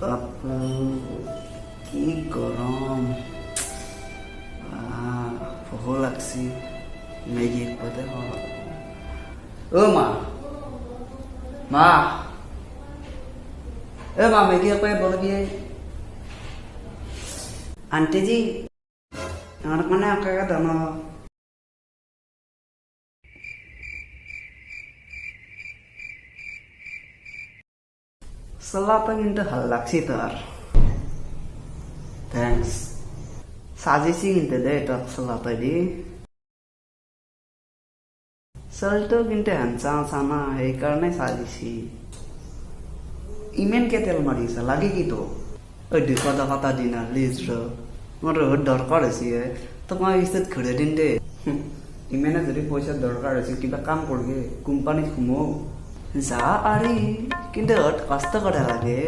বাপু কি গরম ভোক লাগছি মেগি একবারে ও মা মা ए माँ मैगी आप बोल दिए आंटी जी anak mana yang kayak dana selatan itu halak sih tar thanks saji sih itu deh itu selatan di selto gitu hancang sana hei karena saji sih ইমেন কে তেল মারিছে লাগে কি তো ওই দি কথা কথা দিনা লিজ র মোর দরকার আছে তোমার ইস্তেত ঘুরে দিন দে ইমেনে যদি পয়সা দরকার আছে কিবা কাম করবে কোম্পানি ঘুমো যা আরে কিন্তু কষ্ট করা লাগে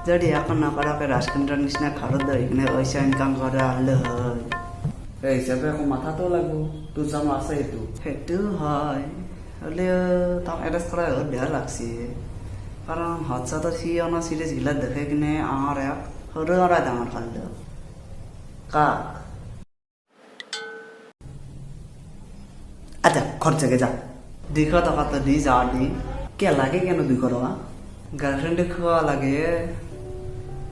যদি এখন না করাকে রাজকেন্দ্র নিচিনা ঘৰত দে এখানে পয়সা ইনকাম করে আনলে হয় এই হিসাবে এখন মাথা তো লাগবো তোর জানো আছে এইটো সেইটো হয় হলে তাক এড্রেস করা বেয়া লাগছে কারণ হচ্ছা সি অনা সিরিজ গিলা দেখে কিনে আমার এক সরু আর ডাঙর খাল কাক আচ্ছা খরচাকে যা 200 টাকা তো দি যা দি কে লাগে কেন 200 টাকা গার্লফ্রেন্ডে খাওয়া লাগে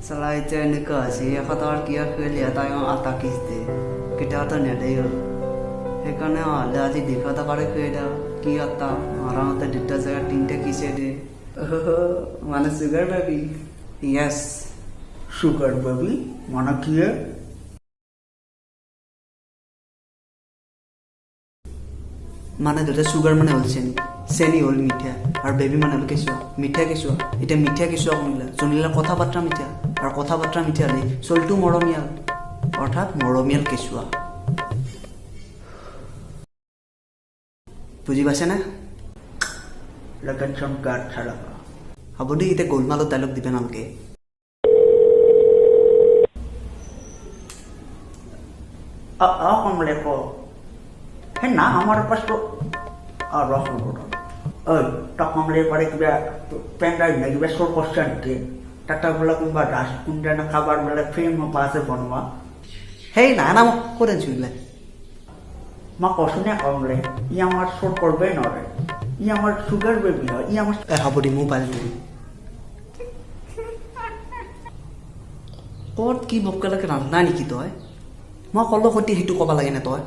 সালাই চেন কাছে কত আর কি খেয়ে লিয়া তাই আতা কিস্তে কিটা তো নেই সেখানে আলে আজি 200 টাকারে খেয়ে দাও কি আতা আর আমাদের দুটা জায়গা 3টা কিসে দে mana sugar baby yes sugar baby mana কি মানে দুটা সুগার মানে হলছেন সেনি হল মিঠা আর বেবি মানে হল কেশুয়া মিঠা কেশুয়া এটা মিঠা কেশুয়া শুনিলা শুনিলা কথাবার্তা মিঠা আর কথাবার্তা মিঠা হলে চলটো মৰমীয়াল অৰ্থাৎ মৰমীয়াল কেশুয়া বুঝি পাইছে না लगन संकार छाड़ा अब दी इते गोलमाल डायलॉग दिबे नालके आ कमले को है ना हमारे पास तो आ रॉक बोलो ता कमले पड़े कि पेन ड्राइव में कि शॉर्ट क्वेश्चन के टाटा बोला कुंबा दास कुंडा ना खबर बोले फ्रेम में पास बनवा हे ना ना म कोरेन छुले मा कोसने कमले इ আমার শর্ট করবে না রে ই আমার সুগার বেবি হয় ই আমার হাবডি মোবাইল নেই ক'ত কি বক্কা লাগে নাজানা নেকি তই মই কলো সতি সেইটো ক'ব লাগে নে তই